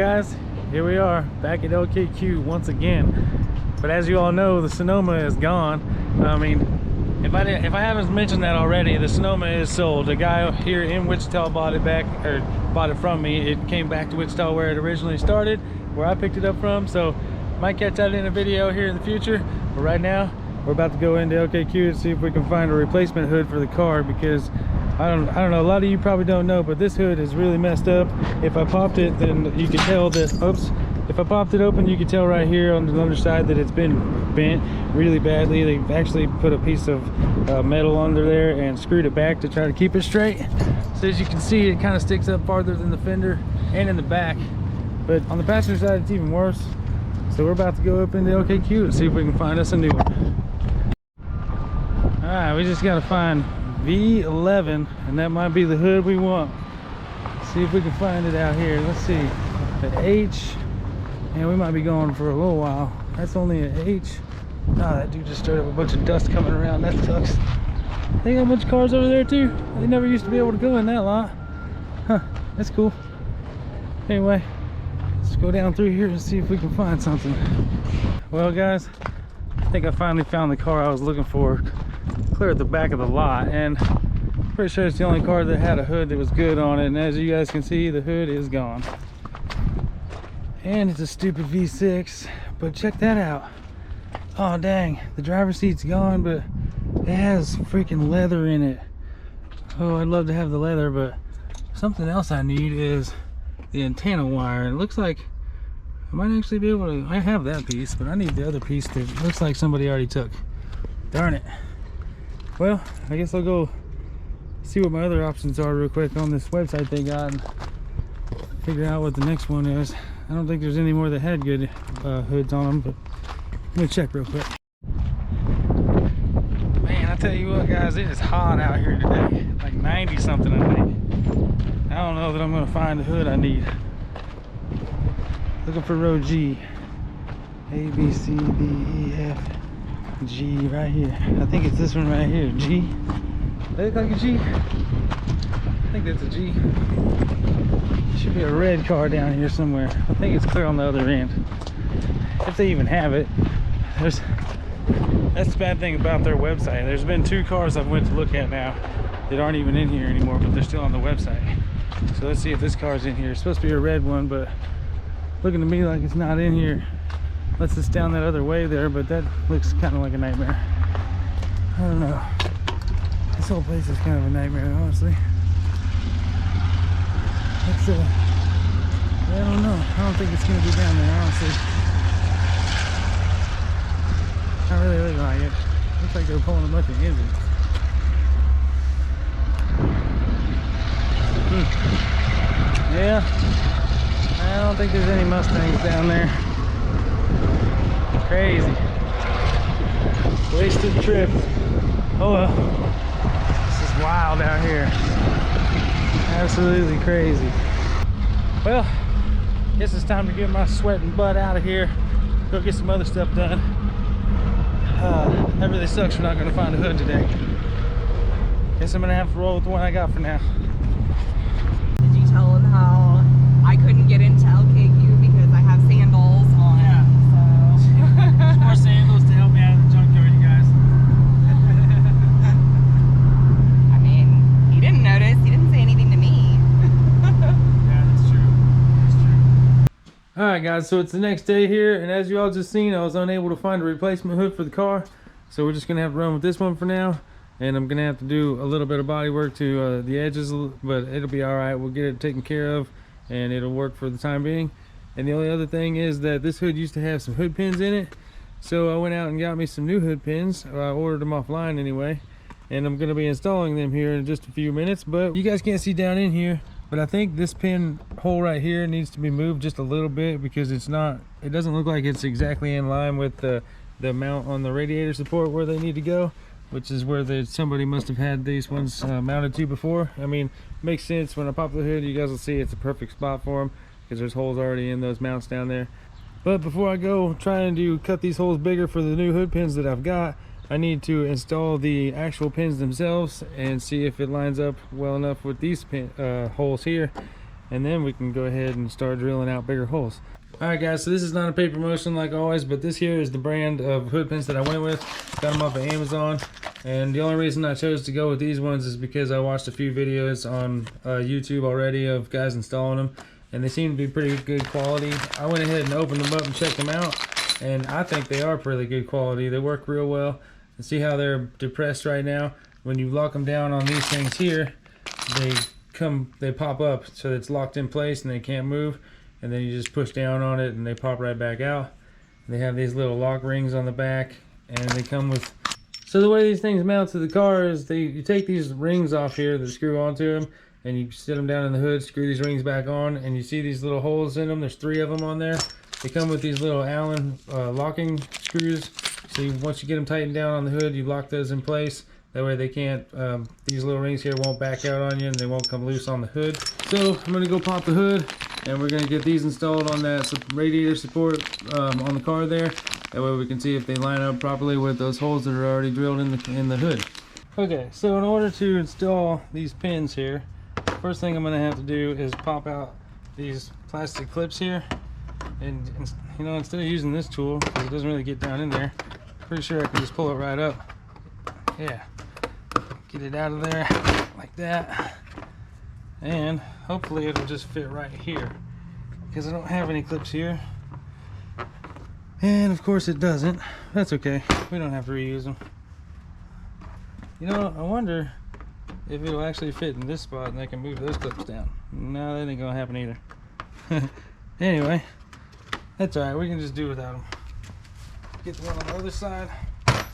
guys, here we are back at LKQ once again. But as you all know, the Sonoma is gone. I mean, if I haven't mentioned that already, the Sonoma is sold. The guy here in Wichita bought it back, or bought it from me. It came back to Wichita where it originally started, where I picked it up from. So might catch that in a video here in the future. But right now, we're about to go into LKQ and see if we can find a replacement hood for the car, because I don't know, a lot of you probably don't know, but this hood is really messed up. If I popped it, then you can tell that, oops, if I popped it open, you can tell right here on the underside that it's been bent really badly. They've actually put a piece of metal under there and screwed it back to try to keep it straight. So as you can see, it kind of sticks up farther than the fender and in the back. But on the passenger side, it's even worse. So we're about to go up into LKQ and see if we can find us a new one. All right, we just gotta find V11, and that might be the hood we want. See if we can find it out here. Let's see, the H, and we might be going for a little while. That's only an H. Oh, that dude just stirred up a bunch of dust coming around. That sucks. They got a bunch of cars over there too. They never used to be able to go in that lot. Huh, that's cool. Anyway, let's go down through here and see if we can find something. Well guys, I think I finally found the car I was looking for, clear at the back of the lot, and pretty sure it's the only car that had a hood that was good on it. And as you guys can see, the hood is gone, and it's a stupid V6. But check that out. Oh dang, the driver's seat's gone, but it has freaking leather in it. Oh, I'd love to have the leather, but something else I need is the antenna wire. It looks like I might actually be able to, I have that piece, but I need the other piece that looks like somebody already took. Darn it. Well, I guess I'll go see what my other options are real quick on this website they got and figure out what the next one is. I don't think there's any more that had good hoods on them, but let me check real quick. Man, I tell you what guys, it is hot out here today. Like 90 something I think. I don't know that I'm gonna find the hood I need. Looking for row G. A, B, C, D, E, F, G right here. I think it's this one right here, G. They look like a G. I think that's a G. Should be a red car down here somewhere. I think it's clear on the other end, if they even have it. That's the bad thing about their website. There's been 2 cars I've went to look at now that aren't even in here anymore, but they're still on the website. So let's see if this car's in here. It's supposed to be a red one, but looking to me like it's not in here. Unless it's down that other way there, but that looks kind of like a nightmare. I don't know. This whole place is kind of a nightmare, honestly. It's I don't know. I don't think it's gonna be down there, honestly. Not really looking like it. Looks like they're pulling a bunch of engines. Yeah. I don't think there's any Mustangs down there. Crazy. Wasted trip. Oh well. This is wild out here. Absolutely crazy. Well, guess it's time to get my sweating butt out of here. Go get some other stuff done. That really sucks for not going to find a hood today. Guess I'm going to have to roll with the one I got for now. Did you tell him how I couldn't get into LKQ because I have sandals on? Yeah. So. More sandals to help me out of the junkyard, you guys. I mean, he didn't notice. He didn't say anything to me. Yeah, that's true. That's true. Alright guys, so it's the next day here, and as you all just seen, I was unable to find a replacement hood for the car. So we're just going to have to run with this one for now. And I'm going to have to do a little bit of body work to the edges, but it'll be alright. We'll get it taken care of, and it'll work for the time being. And the only other thing is that this hood used to have some hood pins in it. So I went out and got me some new hood pins. I ordered them offline anyway. And I'm going to be installing them here in just a few minutes. But you guys can't see down in here. But I think this pin hole right here needs to be moved just a little bit, because it doesn't look like it's exactly in line with the mount on the radiator support where they need to go, which is where somebody must have had these ones mounted to before. I mean, makes sense. When I pop the hood, you guys will see it's a perfect spot for them, because there's holes already in those mounts down there. But before I go trying to cut these holes bigger for the new hood pins that I've got, I need to install the actual pins themselves and see if it lines up well enough with these holes here. and then we can go ahead and start drilling out bigger holes. Alright guys, so this is not a paid promotion like always, but this here is the brand of hood pins that I went with. Got them off of Amazon, and the only reason I chose to go with these ones is because I watched a few videos on YouTube already of guys installing them, and they seem to be pretty good quality. I went ahead and opened them up and checked them out, and I think they are pretty good quality. They work real well. And see how they're depressed right now? When you lock them down on these things here, they pop up so it's locked in place and they can't move. And then you just push down on it and they pop right back out. They have these little lock rings on the back, and they come with... So the way these things mount to the car is you take these rings off here that screw onto them, and you sit them down in the hood, screw these rings back on, and you see these little holes in them. There's 3 of them on there. They come with these little Allen locking screws. So once you get them tightened down on the hood, you lock those in place. That way they can't, these little rings here won't back out on you, and they won't come loose on the hood. So I'm gonna go pop the hood, and we're gonna get these installed on that radiator support on the car there. That way we can see if they line up properly with those holes that are already drilled in the hood. Okay, so in order to install these pins here, first thing I'm gonna have to do is pop out these plastic clips here. And you know, instead of using this tool, because it doesn't really get down in there, pretty sure I can just pull it right up. Yeah, get it out of there like that, and hopefully it'll just fit right here, because I don't have any clips here, and of course it doesn't. That's okay, we don't have to reuse them. You know, I wonder if it'll actually fit in this spot and I can move those clips down. No, that ain't gonna happen either. Anyway, that's alright, we can just do without them. Get the one on the other side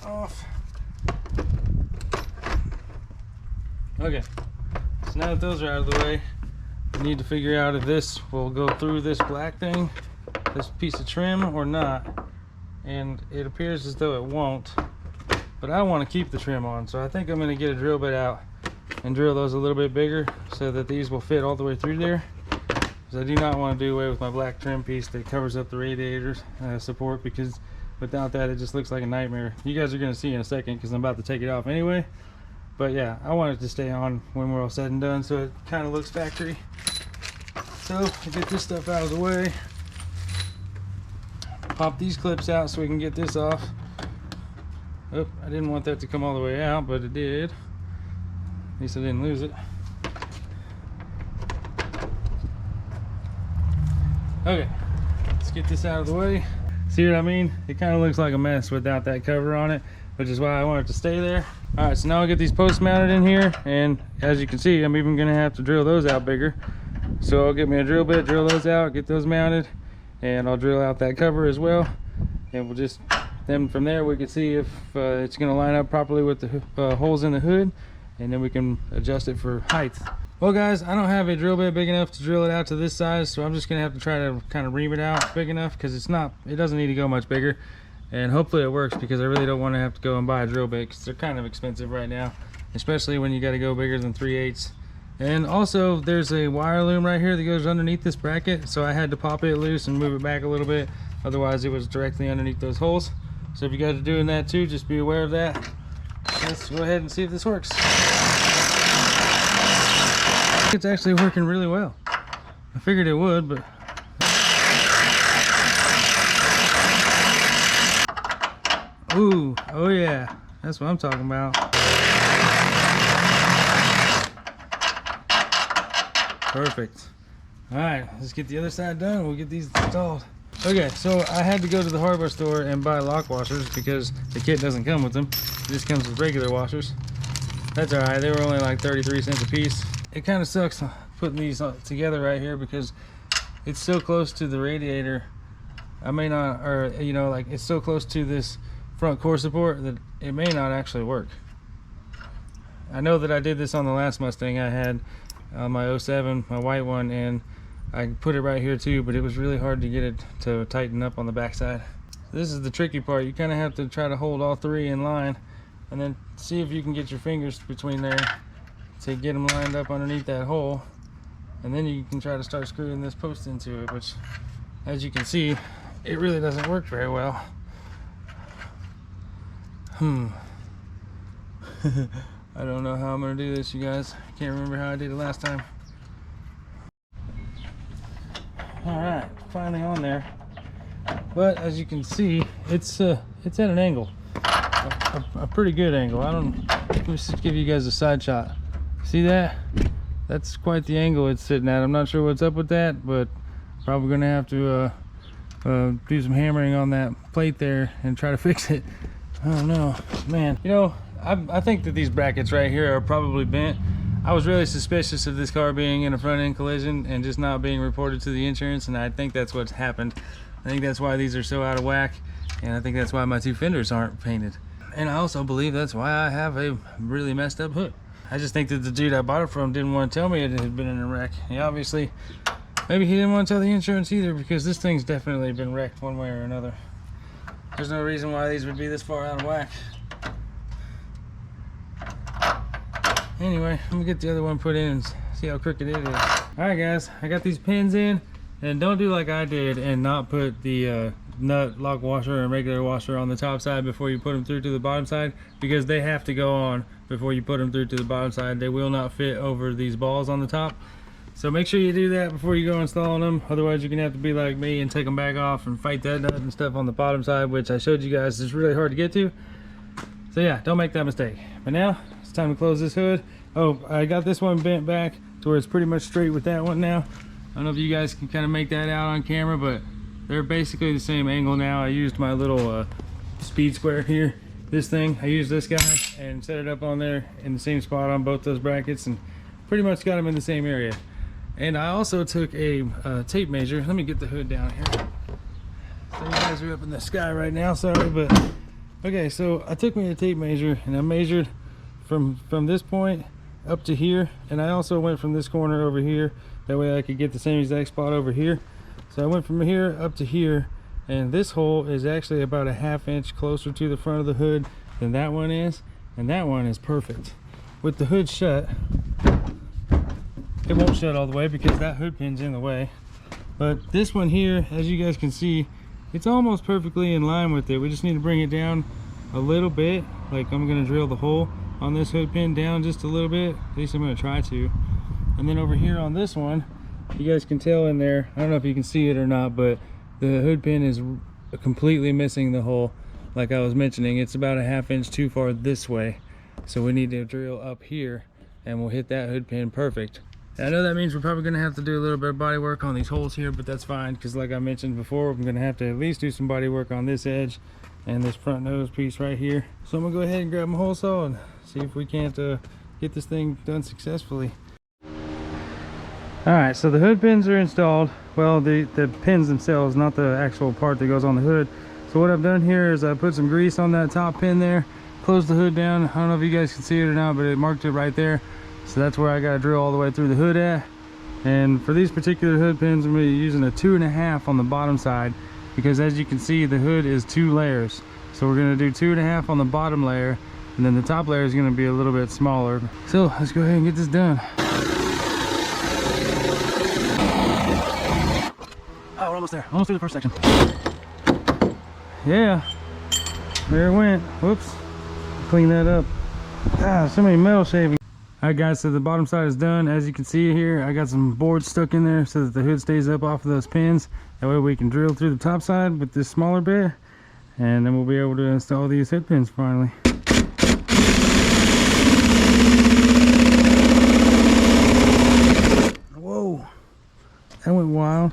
off. Okay, so now that those are out of the way, we need to figure out if this will go through this black thing, this piece of trim, or not. And it appears as though it won't, but I want to keep the trim on, so I think I'm going to get a drill bit out and drill those a little bit bigger so that these will fit all the way through there. Because I do not want to do away with my black trim piece that covers up the radiator support, because without that it just looks like a nightmare. You guys are going to see in a second because I'm about to take it off anyway. But yeah, I want it to stay on when we're all said and done, so it kind of looks factory. So to get this stuff out of the way, pop these clips out so we can get this off. Oh, I didn't want that to come all the way out, but it did. At least I didn't lose it. Okay, let's get this out of the way. See what I mean? It kind of looks like a mess without that cover on it, which is why I want it to stay there. All right, so now I'll get these posts mounted in here, and as you can see, I'm even gonna have to drill those out bigger. So I'll get me a drill bit, drill those out, get those mounted, and I'll drill out that cover as well. And we'll just, then from there we can see if it's gonna line up properly with the holes in the hood, and then we can adjust it for height. Well guys, I don't have a drill bit big enough to drill it out to this size, so I'm just gonna have to try to kind of ream it out big enough, because it doesn't need to go much bigger. And hopefully it works, because I really don't want to have to go and buy a drill bit, because they're kind of expensive right now, especially when you got to go bigger than 3/8. And also there's a wire loom right here that goes underneath this bracket, so I had to pop it loose and move it back a little bit, otherwise it was directly underneath those holes. So if you guys are doing that too, just be aware of that. Let's go ahead and see if this works. It's actually working really well. I figured it would, but ooh, oh yeah, that's what I'm talking about. Perfect. All right, let's get the other side done and we'll get these installed. Okay, so I had to go to the hardware store and buy lock washers because the kit doesn't come with them. It just comes with regular washers. That's all right, they were only like 33 cents a piece. It kind of sucks putting these together right here because it's so close to the radiator. I may not, or you know, like it's so close to this front core support that it may not actually work. I know that I did this on the last Mustang I had, on my 07, my white one, and I put it right here too, but it was really hard to get it to tighten up on the backside. This is the tricky part. You kind of have to try to hold all 3 in line and then see if you can get your fingers between there to get them lined up underneath that hole, and then you can try to start screwing this post into it, which as you can see it really doesn't work very well. I don't know how I'm gonna do this, you guys. I can't remember how I did it last time. All right, finally on there. But as you can see, it's at an angle, a pretty good angle. Let me just give you guys a side shot. See that? That's quite the angle it's sitting at. I'm not sure what's up with that, but probably gonna have to do some hammering on that plate there and try to fix it. I don't know, man. You know, I think that these brackets right here are probably bent. I was really suspicious of this car being in a front end collision and just not being reported to the insurance, and I think that's what's happened. I think that's why these are so out of whack, and I think that's why my two fenders aren't painted. And I also believe that's why I have a really messed up hood. I just think that the dude I bought it from didn't want to tell me it had been in a wreck. He obviously, maybe he didn't want to tell the insurance either, because this thing's definitely been wrecked one way or another. There's no reason why these would be this far out of whack. Anyway, let me get the other one put in and see how crooked it is. Alright guys, I got these pins in, and don't do like I did and not put the nut lock washer and regular washer on the top side before you put them through to the bottom side, because they have to go on before you put them through to the bottom side. They will not fit over these balls on the top. So make sure you do that before you go installing them. Otherwise you're gonna have to be like me and take them back off and fight that nut and stuff on the bottom side, which I showed you guys is really hard to get to. So yeah, don't make that mistake. But now it's time to close this hood. Oh, I got this one bent back to where it's pretty much straight with that one now. I don't know if you guys can kind of make that out on camera, but they're basically the same angle now. I used my little speed square here. This thing, I used this guy and set it up on there in the same spot on both those brackets, and pretty much got them in the same area. And I also took a tape measure. Let me get the hood down here. So you guys are up in the sky right now, sorry, but okay. So I took me a tape measure and I measured from this point up to here, and I also went from this corner over here. That way I could get the same exact spot over here. So I went from here up to here, and this hole is actually about a ½ inch closer to the front of the hood than that one is, and that one is perfect. With the hood shut, it won't shut all the way because that hood pin's in the way, but this one here, as you guys can see, it's almost perfectly in line with it. We just need to bring it down a little bit. Like, I'm going to drill the hole on this hood pin down just a little bit, at least I'm going to try to. And then over here on this one, you guys can tell in there, I don't know if you can see it or not, but the hood pin is completely missing the hole. Like I was mentioning, it's about a ½ inch too far this way, so we need to drill up here and we'll hit that hood pin perfect. I know that means we're probably going to have to do a little bit of body work on these holes here, but that's fine, because like I mentioned before, I'm going to have to at least do some body work on this edge and this front nose piece right here. So I'm going to go ahead and grab my hole saw and see if we can't get this thing done successfully. Alright, so the hood pins are installed. Well, the pins themselves, not the actual part that goes on the hood. So what I've done here is I put some grease on that top pin there, closed the hood down. I don't know if you guys can see it or not, but it marked it right there. So that's where I got to drill all the way through the hood at. And for these particular hood pins, I'm going to be using a 2.5 on the bottom side, because as you can see, the hood is 2 layers. So we're going to do 2.5 on the bottom layer, and then the top layer is going to be a little bit smaller. So let's go ahead and get this done. Oh, we're almost there. Almost through the first section. Yeah, there it went. Whoops. Clean that up. Ah, so many metal shavings. Alright guys, so the bottom side is done. As you can see here, I got some boards stuck in there so that the hood stays up off of those pins. That way we can drill through the top side with this smaller bit, and then we'll be able to install these hood pins finally. Whoa, that went wild.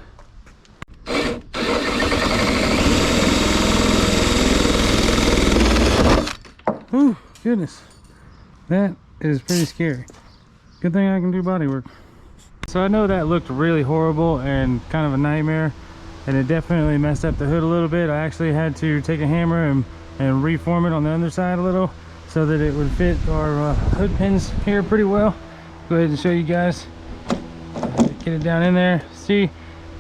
Oh goodness, that is pretty scary. Good thing I can do body work. So I know that looked really horrible and kind of a nightmare, and it definitely messed up the hood a little bit. I actually had to take a hammer and reform it on the underside a little so that it would fit our hood pins here pretty well. Go ahead and show you guys. Get it down in there. See,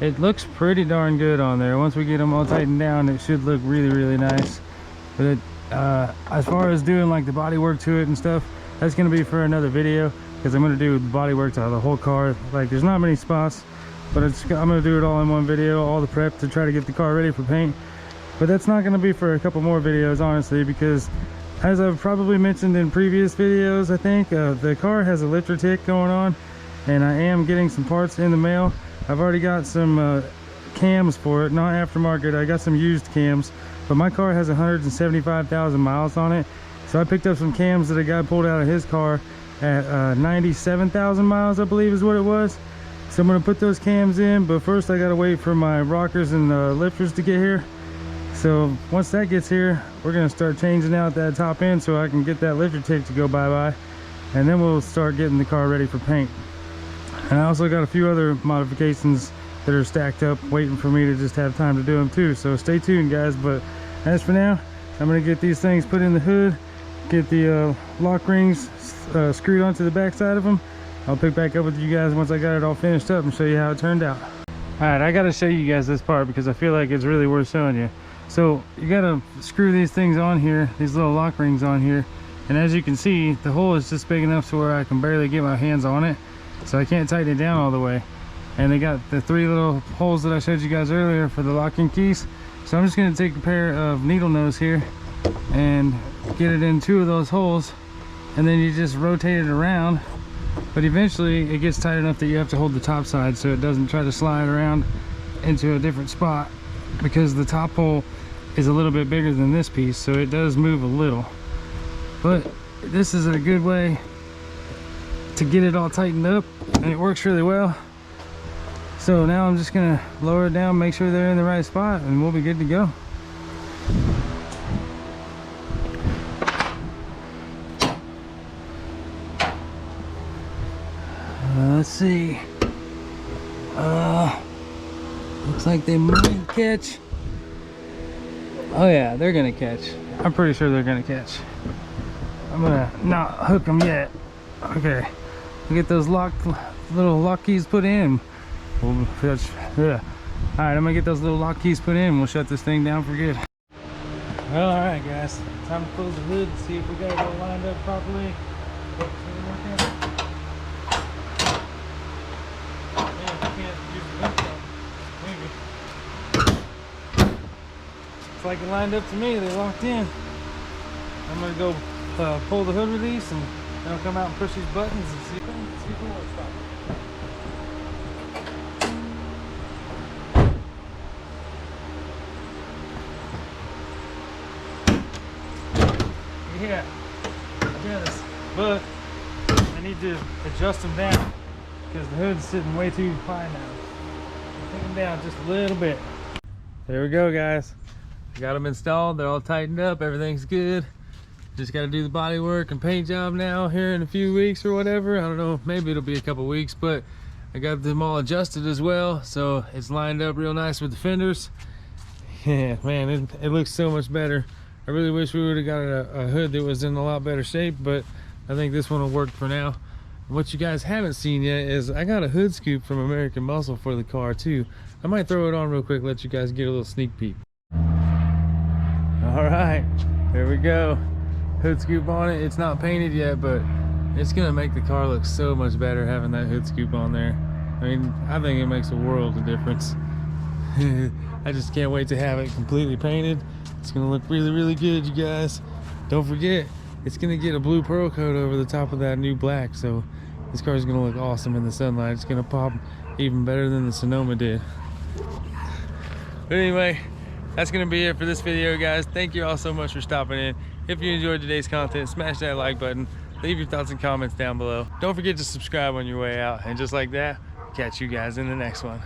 it looks pretty darn good on there. Once we get them all tightened down, it should look really nice. But it, as far as doing like the body work to it and stuff, that's going to be for another video, because I'm going to do the body work to the whole car. Like, there's not many spots, but I'm going to do it all in one video, all the prep to try to get the car ready for paint. But that's not going to be for a couple more videos, honestly, because as I've probably mentioned in previous videos, I think the car has a lifter tick going on, and I am getting some parts in the mail. I've already got some cams for it, not aftermarket. I got some used cams, but my car has 175,000 miles on it. So I picked up some cams that a guy pulled out of his car at 97,000 miles, I believe is what it was. So I'm gonna put those cams in, but first I gotta wait for my rockers and lifters to get here. So once that gets here, we're gonna start changing out that top end so I can get that lifter tape to go bye-bye. And then we'll start getting the car ready for paint. And I also got a few other modifications that are stacked up waiting for me to just have time to do them too. So stay tuned, guys. But as for now, I'm gonna get these things put in the hood, get the lock rings screwed onto the back side of them. I'll pick back up with you guys once I got it all finished up and show you how it turned out. All right, I gotta show you guys this part because I feel like it's really worth showing you. So you gotta screw these things on here, these little lock rings on here. And as you can see, the hole is just big enough to where I can barely get my hands on it. So I can't tighten it down all the way. And they got the 3 little holes that I showed you guys earlier for the locking keys. So I'm just gonna take a pair of needle nose here and get it in 2 of those holes. And then you just rotate it around. But eventually it gets tight enough that you have to hold the top side so it doesn't try to slide around into a different spot, because the top hole is a little bit bigger than this piece, so it does move a little. But this is a good way to get it all tightened up, and it works really well. So now I'm just gonna lower it down, make sure they're in the right spot, and we'll be good to go. Let's see. Looks like they might catch. Oh yeah, they're gonna catch. I'm pretty sure they're gonna catch. I'm gonna not hook them yet. Okay, we'll get those little lock keys put in. All right, I'm gonna get those little lock keys put in. We'll shut this thing down for good. Well, all right, guys. Time to close the hood and see if we got it all lined up properly. Like it lined up to me, they locked in. I'm gonna go pull the hood release and then I'll come out and push these buttons and see if it works properly. Yeah, yes, but I need to adjust them down because the hood's sitting way too high now. Take them down just a little bit. There we go, guys. I got them installed, they're all tightened up, everything's good. Just got to do the body work and paint job now here in a few weeks or whatever. I don't know, maybe it'll be a couple weeks, but I got them all adjusted as well, so it's lined up real nice with the fenders. Yeah, man, it looks so much better. I really wish we would have got a hood that was in a lot better shape, but I think this one will work for now. What you guys haven't seen yet is I got a hood scoop from American Muscle for the car too. I might throw it on real quick, let you guys get a little sneak peek. All right, there we go. Hood scoop on it. It's not painted yet, but it's gonna make the car look so much better having that hood scoop on there. I mean, I think it makes a world of difference. I just can't wait to have it completely painted. It's gonna look really, really good, you guys. Don't forget, it's gonna get a blue pearl coat over the top of that new black, so this car is gonna look awesome in the sunlight. It's gonna pop even better than the Sonoma did. But anyway, that's gonna be it for this video, guys. Thank you all so much for stopping in. If you enjoyed today's content, smash that like button, leave your thoughts and comments down below. Don't forget to subscribe on your way out, and just like that, catch you guys in the next one.